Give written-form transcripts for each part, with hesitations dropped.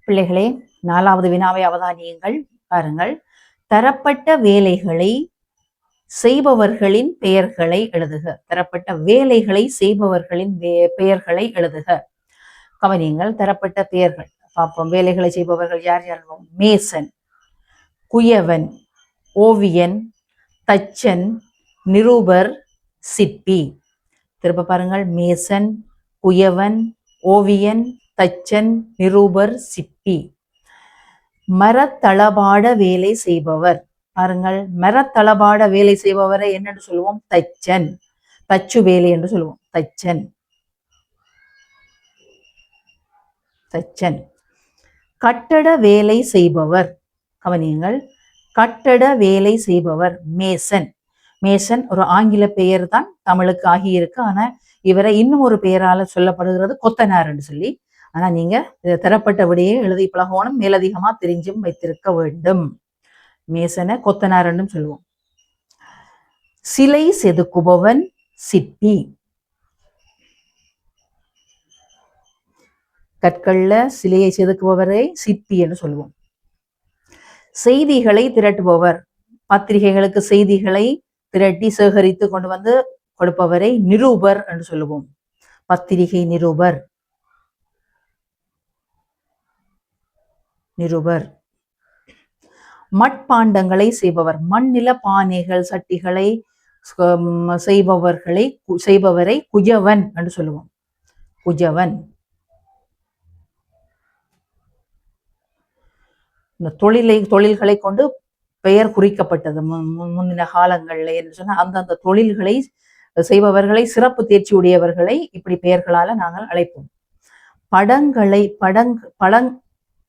பிள்ளைகளே, 4வது வினாவை அவதானியுங்கள். பாருங்கள். தரப்பட்ட வேலைகளை செய்பவர்களின் பெயர்களை எழுதுக. தரப்பட்ட வேலைகளை செய்பவர்களின் பெயர்களை எழுதுக. கவனியுங்கள். தரப்பட்ட பெயர்கள் பார்ப்போம். வேலைகளை செய்பவர்கள் யார் யார்? மேசன், குயவன், ஓவியன், தச்சன், நிருபர், சிற்பி. திரும்ப பாருங்கள். மேசன், குயவன், ஓவியன், தச்சன், நிருபர், சிற்பி. மரத்தளபாட வேலை செய்பவர். பாருங்கள். மரத்தளபாட வேலை செய்பவரை என்னென்று சொல்லுவோம்? தச்சன். தச்சு வேலை என்று சொல்லுவோம். தச்சன். தச்சன். கட்டட வேலை செய்பவர். கவனியுங்கள். கட்டட வேலை செய்பவர் மேசன். மேசன் ஒரு ஆங்கில பெயர் தான் தமிழுக்கு ஆகியிருக்கு. ஆனா இவரை இன்னும் ஒரு பெயரால சொல்லப்படுகிறது கொத்தனார் என்று சொல்லி. ஆனா நீங்க தரப்பட்ட விடையே எழுதி பழகணும். மேலதிகமா தெரிஞ்சும் வைத்திருக்க வேண்டும். மேசனை கொத்தனார் என்றும் சொல்லுவோம். சிலை செதுக்குபவன் சிற்பி. கற்கள்ல சிலையை செதுக்குபவரை சிற்பி என்று சொல்லுவோம். செய்திகளை திரட்டுபவர். பத்திரிகைகளுக்கு செய்திகளை திரட்டி சேகரித்து கொண்டு வந்து கொடுப்பவரை நிருபர் என்று சொல்லுவோம். பத்திரிகை நிருபர். நிருபர். மட்பாண்டங்களை செய்பவர். மண்ணில பானைகள் சட்டிகளை செய்பவரை குஜவன் என்று சொல்லுவோம். குஜவன். இந்த தொழில்களை கொண்டு பெயர் குறிக்கப்பட்டது முந்தின காலங்கள்ல என்று சொன்னா அந்தந்த தொழில்களை செய்பவர்களை சிறப்பு தேர்ச்சி உடையவர்களை இப்படி பெயர்களால நாங்கள் அழைப்போம்.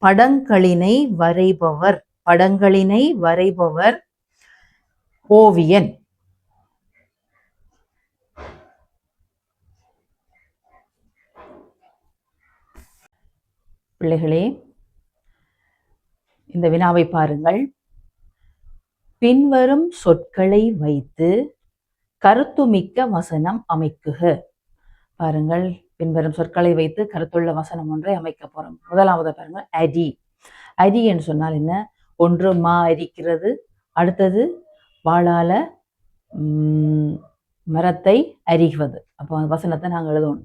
படங்களினை வரைபவர். படங்களினை வரைபவர் ஓவியன். பிள்ளைகளே, இந்த வினாவை பாருங்கள். பின்வரும் சொற்களை வைத்து கருத்துமிக்க வசனம் அமைக்குக. பாருங்கள். பின்வரும் சொற்களை வைத்து கருத்துள்ள வசனம் ஒன்றை அமைக்க போறோம். முதலாவது பாருங்கள். அரி. அரி என்று சொன்னால் என்ன? ஒன்று மா அரிக்கிறது. அடுத்தது வாளால மரத்தை அரிவது. அப்போ வசனத்தை நாங்கள் எழுதணும்.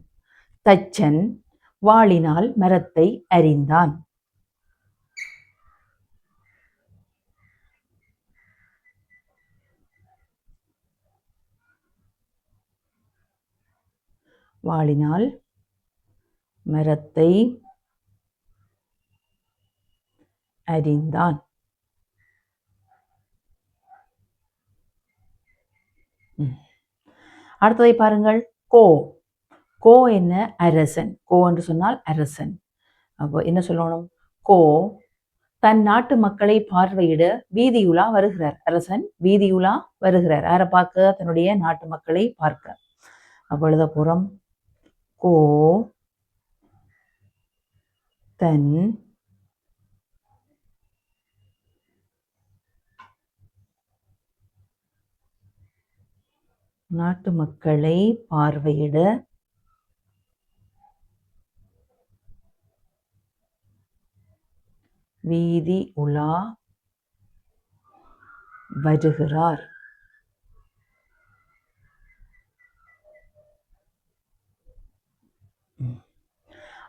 தச்சன் வாளினால் மரத்தை அரிந்தான். வாளினால் மரத்தை அரிந்தான். அடுத்ததை பாருங்கள். கோ. கோ என்ன? அரசன். கோ என்று சொன்னால் அரசன். அப்போ என்ன சொல்லணும்? கோ தன் நாட்டு மக்களை பார்வையிட வீதியுலா வருகிறார். அரசன் வீதியுலா வருகிறார். யாரை பார்க்க? தன்னுடைய நாட்டு மக்களை பார்க்க. அப்பொழுது புறம் கோ தன் நாட்டு மக்களை பார்வையிட வீதி உலா வருகிறார்.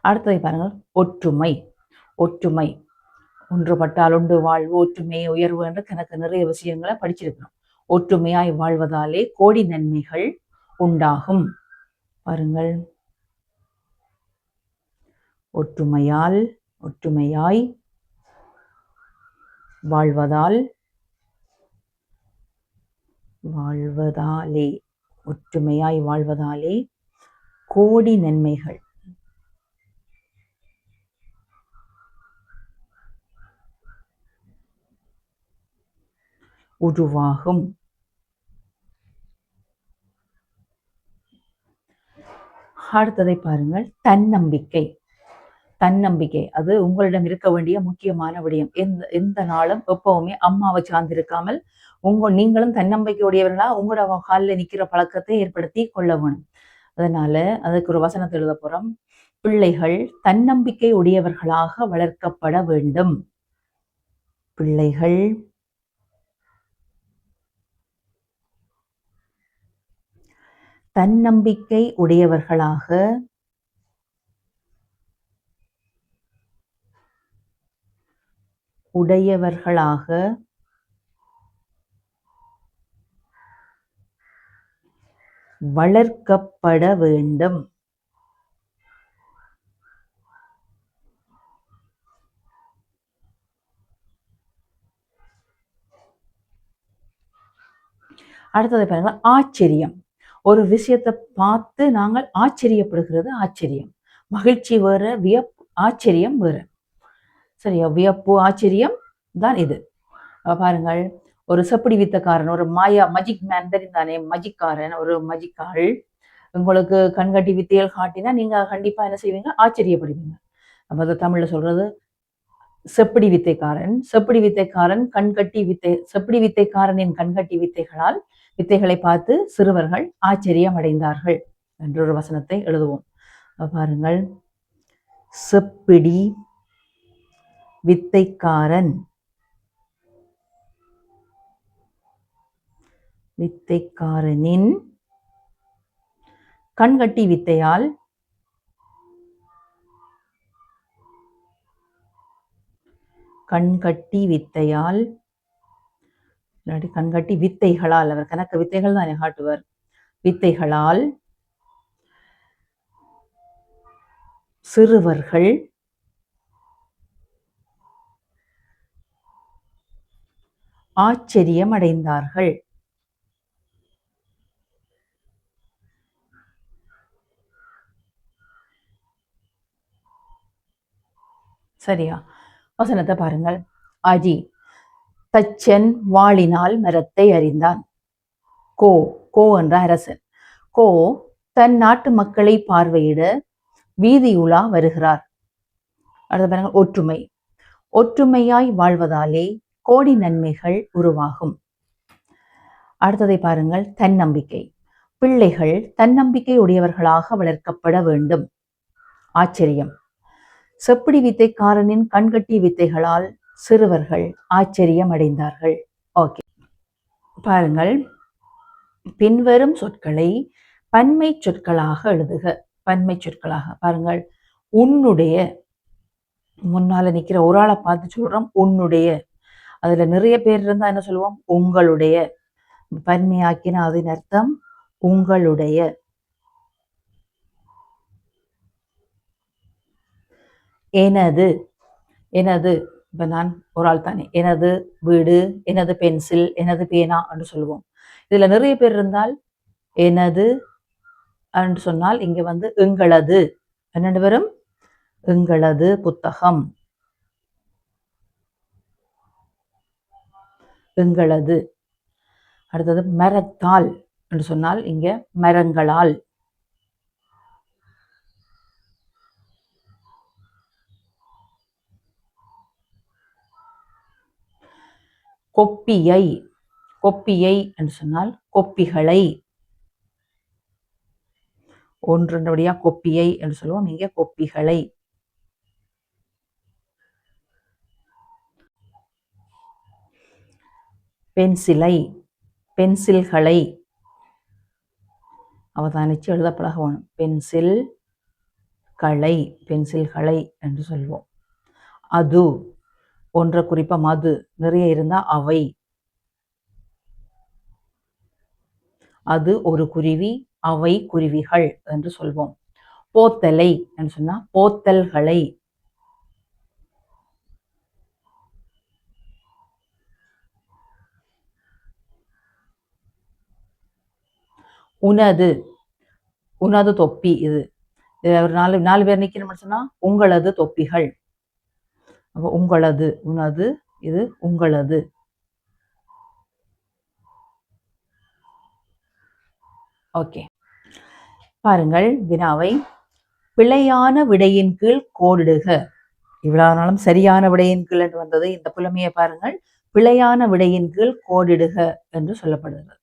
அடுத்ததை பாருங்கள். ஒற்றுமை. ஒற்றுமை. ஒன்றுபட்டால் உண்டு வாழ்வு, ஒற்றுமை உயர்வு என்று எனக்கு நிறைய விஷயங்களை படிச்சிருக்கிறோம். ஒற்றுமையாய் வாழ்வதாலே கோடி நன்மைகள் உண்டாகும். பாருங்கள். ஒற்றுமையாய் வாழ்வதாலே கோடி நன்மைகள் உருவாகும். அடுத்ததை பாருங்கள். தன்னம்பிக்கை. தன்னம்பிக்கை அது உங்களிடம் இருக்க வேண்டிய முக்கியமான விடயம். எந்த நாளும் எப்பவுமே அம்மாவை சார்ந்திருக்காமல் நீங்களும் தன்னம்பிக்கையுடையவர்களா உங்களோட காலில் நிற்கிற பழக்கத்தை ஏற்படுத்தி கொள்ள வேணும். அதனால அதுக்கு ஒரு வசனத்தை எழுத போறோம். பிள்ளைகள் தன்னம்பிக்கை உடையவர்களாக வளர்க்கப்பட வேண்டும். பிள்ளைகள் தன்னம்பிக்கை உடையவர்களாக வளர்க்கப்பட வேண்டும். அடுத்தது பாருங்க, ஆச்சரியம். ஒரு விஷயத்தை பார்த்து நாங்கள் ஆச்சரியப்படுகிறது ஆச்சரியம். மகிழ்ச்சி வேற, வியப்பு, ஆச்சரியம் வேற. சரியா? வியப்பு, ஆச்சரியம் தான் இது. பாருங்கள், ஒரு செப்படி வித்தக்காரன், ஒரு மாயா மஜிக் மேன் தெரிந்தானே, மஜிக்காரன், ஒரு மஜிக்காள் உங்களுக்கு கண்கட்டி வித்தைகள் காட்டினா நீங்க கண்டிப்பா என்ன செய்வீங்க? ஆச்சரியப்படுவீங்க. அப்ப அதை தமிழ்ல சொல்றது செப்படி வித்தைக்காரன். செப்படி வித்தைக்காரன் கண்கட்டி செப்படி வித்தைக்காரனின் கண்கட்டி வித்தைகளை பார்த்து சிறுவர்கள் ஆச்சரியம் அடைந்தார்கள் என்றொரு வசனத்தை எழுதுவோம். பாருங்கள், செப்பிடி வித்தைக்காரனின் கண்கட்டி வித்தையால் கண்கட்டி வித்தைகளால், அவர் கணக்கு வித்தைகள் தான் காட்டுவார், வித்தைகளால் சிறுவர்கள் ஆச்சரியம் அடைந்தார்கள். சரியா? வசனத்தை பாருங்கள். அஜி, தச்சன் வாளினால் மரத்தை அறிந்தான். கோ என்ற அரசன். கோ தன் நாட்டு மக்களை பார்வையிட வீதியுலா வருகிறார். அடுத்த பாருங்கள், ஒற்றுமை. ஒற்றுமையாய் வாழ்வதாலே கோடி நன்மைகள் உருவாகும். அடுத்ததை பாருங்கள், தன்னம்பிக்கை. பிள்ளைகள் தன்னம்பிக்கை உடையவர்களாக வளர்க்கப்பட வேண்டும். ஆச்சரியம். செப்படி வித்தைக்காரனின் கண்கட்டி வித்தைகளால் சிறுவர்கள் ஆச்சரியம் அடைந்தார்கள். ஓகே, பாருங்கள், பின்வரும் சொற்களை பன்மை சொற்களாக எழுதுக. பன்மை சொற்களாக பாருங்கள், உன்னுடைய, முன்னால நிக்கிற ஒரு ஆளை பார்த்து சொல்றோம் உன்னுடைய. அதுல நிறைய பேர் இருந்தா என்ன சொல்லுவோம்? உங்களுடைய. பன்மையாக்கின அதன் அர்த்தம் உங்களுடைய. எனது. இப்ப நான் ஒரு ஆள் தானே. எனது வீடு, எனது பென்சில், எனது பேனா என்று சொல்லுவோம். இதுல நிறைய பேர் இருந்தால் எனது என்று சொன்னால் இங்க எங்களது என்னென்று வரும்? எங்களது புத்தகம், எங்களது. அடுத்தது மரத்தால் என்று சொன்னால் இங்க மரங்களால். கொப்பியை என்று சொன்னால் கொப்பிகளை. ஒன்றுபடியா கொப்பியை என்று சொல்லுவோம், இங்க கொப்பிகளை. பென்சில்களை அவதானிச்சு எழுத பழகணும். பென்சில்களை என்று சொல்வோம். அது ஒன்ற குறிப்பா மது, நிறைய இருந்தா அவை. அது ஒரு குருவி, அவை குருவிகள் என்று சொல்வோம். போத்தலை என்று சொன்னா போத்தல்களை. உனது தொப்பி. இது ஒரு நாலு பேர் நிக்கணும்னு சொன்னா உங்களது தொப்பிகள். உங்களது, உனது, இது உங்களது. ஓகே, பாருங்கள் வினாவை. பிழையான விடையின் கீழ் கோடிடுக. இவ்வளவு நாளும் சரியான விடையின் கீழ் என்று வந்தது. இந்த புலமையை பாருங்கள், பிழையான விடையின் கீழ் கோடிடுக என்று சொல்லப்படுகிறது.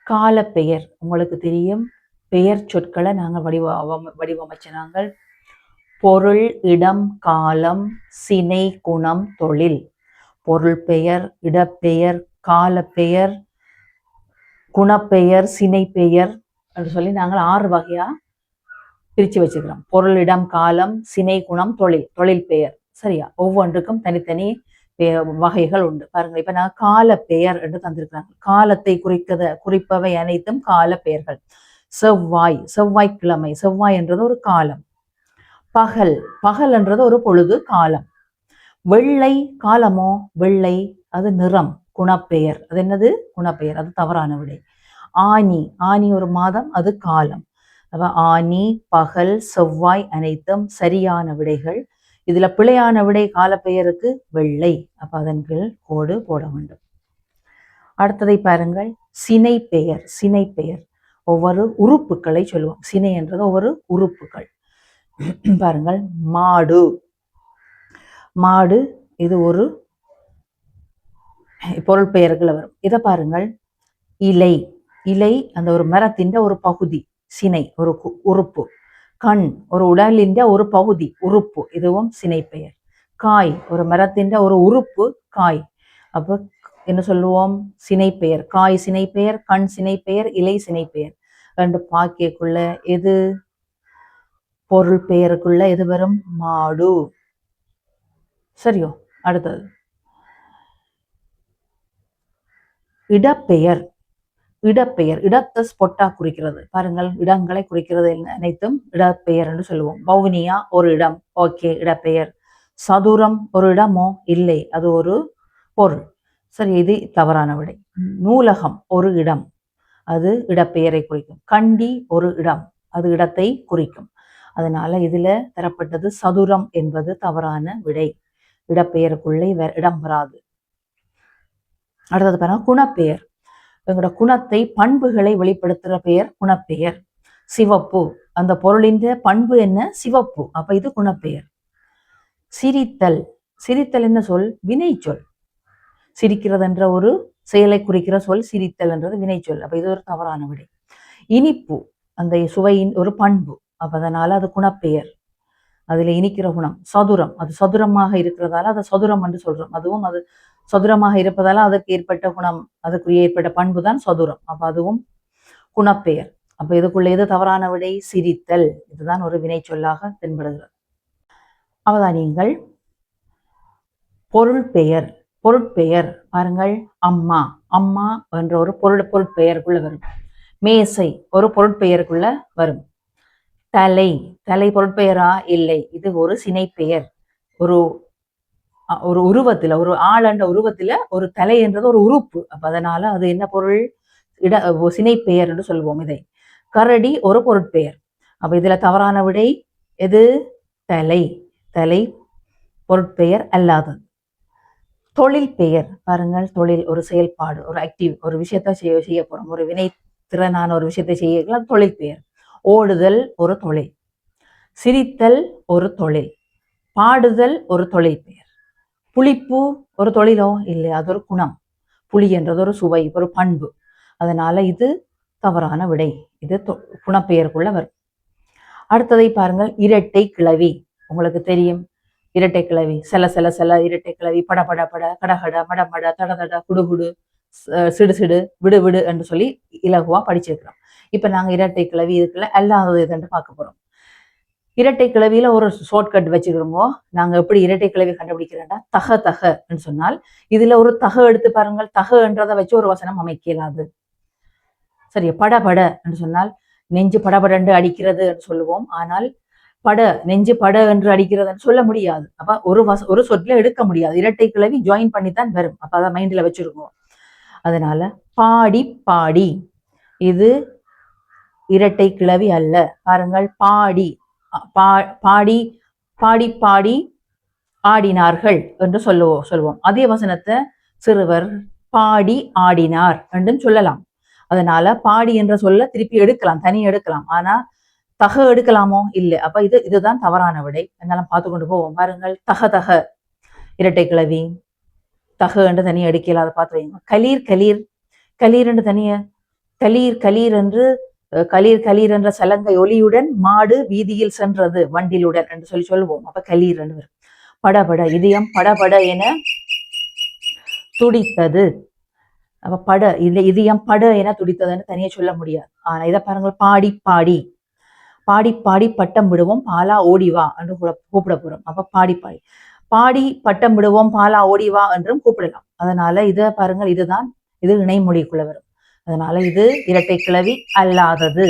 காலப்பெயர் உங்களுக்கு தெரியும். பெயர் சொற்களை நாங்கள் வடிவமைச்ச நாங்கள் பொருள், இடம், காலம், சினை, குணம், தொழில். பொருள் பெயர், இடப்பெயர், காலப்பெயர், குணப்பெயர், சினை பெயர் என்று சொல்லி நாங்கள் 6 வகையா பிரித்து வச்சுக்கிறோம். பொருள், இடம், காலம், சினை, குணம், தொழில். தொழில் பெயர். சரியா? ஒவ்வொன்றுக்கும் தனித்தனி வகைகள் உண்டு. பாருங்க, இப்ப நான் கால பெயர் என்று தந்திருக்கிறாங்க. காலத்தை குறிப்பவை அனைத்தும் கால பெயர்கள். செவ்வாய், செவ்வாய்க்கிழமை. செவ்வாய் என்றது ஒரு காலம். பகல், பகல் என்றது ஒரு பொழுது, காலம். வெள்ளை, காலமோ? வெள்ளை அது நிறம், குணப்பெயர். அது என்னது? குணப்பெயர். அது தவறான விடை. ஆனி, ஆனி ஒரு மாதம், அது காலம். அப்ப ஆனி, பகல், செவ்வாய் அனைத்தும் சரியான விடைகள். இதுல பிழையான விடை காலப்பெயருக்கு வெள்ளை. அப்ப அதன் கீழ் கோடு போட வேண்டும். அடுத்ததை பாருங்கள், சினை பெயர். சினை பெயர் ஒவ்வொரு உறுப்புகளை சொல்லுவோம். சினை என்றது ஒவ்வொரு உறுப்புகள். பாருங்கள், மாடு. மாடு இது ஒரு பொருள் பெயர்கள் வரும். இதை பாருங்கள், இலை. இலை அந்த ஒரு மரத்தின் ஒரு பகுதி, சினை ஒரு உறுப்பு. கண் ஒரு உடலின் ஒரு பகுதி, உறுப்பு, இதுவும் சினை பெயர். காய் ஒரு மரத்தின் ஒரு உறுப்பு, காய். அப்போ என்ன சொல்லுவோம்? சினை பெயர். காய் சினை பெயர், கண் சினை பெயர், இலை சினை பெயர். ரெண்டு பாக்கியக்குள்ள எது பொருள் பெயருக்குள்ள எது வரும்? மாடு. சரியோ? அடுத்தது இடப்பெயர். இடப்பெயர் இடத்தை ஸ்பொட்டா குறிக்கிறது. பாருங்கள், இடங்களை குறிக்கிறது அனைத்தும் இடப்பெயர் என்று சொல்லுவோம். வவுனியா ஒரு இடம், ஓகே, இடப்பெயர். சதுரம் ஒரு இடமோ? இல்லை, அது ஒரு பொருள். சரி, இது தவறான விடை. நூலகம் ஒரு இடம், அது இடப்பெயரை குறிக்கும். கண்டி ஒரு இடம், அது இடத்தை குறிக்கும். அதனால இதுல தரப்பட்டது சதுரம் என்பது தவறான விடை. இடப்பெயருக்குள்ளே இடம் வராது. அடுத்தது பாருங்க, குணப்பெயர். எங்களோட குணத்தை, பண்புகளை வெளிப்படுத்துகிற பெயர் குணப்பெயர். சிவப்பு, அந்த பொருளின் பண்பு என்ன? சிவப்பு. அப்ப இது குணப்பெயர். சிரித்தல். சிரித்தல் என்ன சொல்? வினை சொல். சிரிக்கிறது என்ற ஒரு செயலை குறிக்கிற சொல் சிரித்தல் என்றது வினை சொல். அப்ப இது ஒரு தவறான விடை. இனிப்பு அந்த சுவையின் ஒரு பண்பு. அப்ப அதனால அது குணப்பெயர். அதுல இனிக்கிற குணம். சதுரம், அது சதுரமாக இருக்கிறதால அதை சதுரம் என்று சொல்றோம். அதுவும் அது சதுரமாக இருப்பதால அதற்கு ஏற்பட்ட குணம், அதுக்குரிய ஏற்பட்ட பண்பு தான் சதுரம். அப்ப அதுவும் குணப்பெயர். அப்ப இதுக்குள்ள எது தவறான விடை? சிரித்தல். இதுதான் ஒரு வினை சொல்லாக தென்படுகிறது. அவதானியங்கள். பொருள் பெயர். பொருட்பெயர் பாருங்கள், அம்மா. அம்மா என்ற ஒரு பொருட்பெயருக்குள்ள வரும். மேசை ஒரு பொருட்பெயருக்குள்ள வரும். தலை, தலை பொருட்பெயரா? இல்லை, இது ஒரு சினை பெயர். ஒரு ஒரு உருவத்துல, ஒரு ஆளண்ட உருவத்துல ஒரு தலை என்றது ஒரு உறுப்பு. அப்ப அதனால அது என்ன பொருள்? சினை பெயர் என்று சொல்லுவோம் இதை. கரடி ஒரு பொருட்பெயர். அப்ப இதுல தவறான விடை எது? தலை. தலை பொருட்பெயர் அல்லாதது. தொழில் பெயர் பாருங்கள், தொழில் ஒரு செயல்பாடு, ஒரு ஆக்டிவ், ஒரு விஷயத்த செய்ய போறோம், ஒரு வினை திறனான ஒரு விஷயத்தை செய்ய தொழில் பெயர். ஓடுதல் ஒரு தொழில். சிரித்தல் ஒரு தொழில். பாடுதல் ஒரு தொழில் பெயர். புளிப்பு ஒரு தொழிலோ? இல்லை, அது ஒரு குணம். புளி என்றது ஒரு சுவை, ஒரு பண்பு. அதனால இது தவறான விடை. இது குணப்பெயருக்குள்ள வரும். அடுத்ததை பாருங்கள், இரட்டை கிளவி. உங்களுக்கு தெரியும் இரட்டை கிளவி. செல செல செல இரட்டை கிளவி. பட பட பட, கடகட, மடமட, தடதட, குடுகுடு, சிடு சிடு, விடு விடு என்று சொல்லி இலகுவா படிச்சிருக்கிறோம். இப்ப நாங்க இரட்டை கிளவி இதுக்குள்ள அல்லாதது எதுன்னு பார்க்க போறோம். இரட்டை கிளவியில ஒரு ஷார்ட்கட் வச்சுக்கிறோமோ. நாங்க எப்படி இரட்டை கிளவி கண்டுபிடிக்கிறோம்னா, தக தக என்று சொன்னால் இதுல ஒரு தக எடுத்து பாருங்கள். தக என்றதை வச்சு ஒரு வசனம் அமைக்கலாது. சரியா? பட பட என்று சொன்னால் நெஞ்சு படபடன்று அடிக்கிறது என்று சொல்லுவோம். ஆனால் பட, நெஞ்சு பட என்று அடிக்கிறதுன்னு சொல்ல முடியாது. அப்ப ஒரு சொற்ல எடுக்க முடியாது. இரட்டை கிளவி ஜாயின் பண்ணித்தான் வரும். அப்ப அதை மைண்ட்ல வச்சிருக்கோம். அதனால பாடி பாடி இது இரட்டை கிளவி அல்ல. பாருங்கள், பாடி பாடி பாடி பாடி ஆடினார்கள் என்று சொல்லுவோம். அதே வசனத்தை சிறுவர் பாடி ஆடினார் என்றும் சொல்லலாம். அதனால பாடி என்ற சொல்ல திருப்பி எடுக்கலாம், தனி எடுக்கலாம். ஆனா தக எடுக்கலாமோ? இல்லை. அப்ப இதுதான் தவறான விடை. என்னாலும் பார்த்து கொண்டு போவோம். பாருங்கள், தக தக இரட்டை கிளவி. தக என்று தனியாக எடுக்கல, அதை பார்த்து வைங்க. கலீர் கலீர், கலீர் என்று தனிய, கலீர் கலீர் என்று களீர் களீர் என்ற சலங்கை ஒலியுடன் மாடு வீதியில் சென்றது வண்டிலுடன் என்று சொல்லுவோம். அப்ப களீர் என்று வரும். படபட இதயம் படபட என துடித்தது. அப்ப பட இதயம் பட என துடித்ததுன்னு தனியா சொல்ல முடியாது. ஆனா இதை பாருங்க, பாடி பாடி பாடி பாடி பட்டம் விடுவோம் பாலா ஓடிவா என்று கூப்பிட போறோம். அப்ப பாடி பாடி பாடி பட்டம் விடுவோம் பாலா ஓடிவா என்றும் கூப்பிடலாம். அதனால இதை பாருங்கள், இது இணைமொழிக்குள்ள வரும். அதனால இது இரட்டை கிளவி அல்லாதது.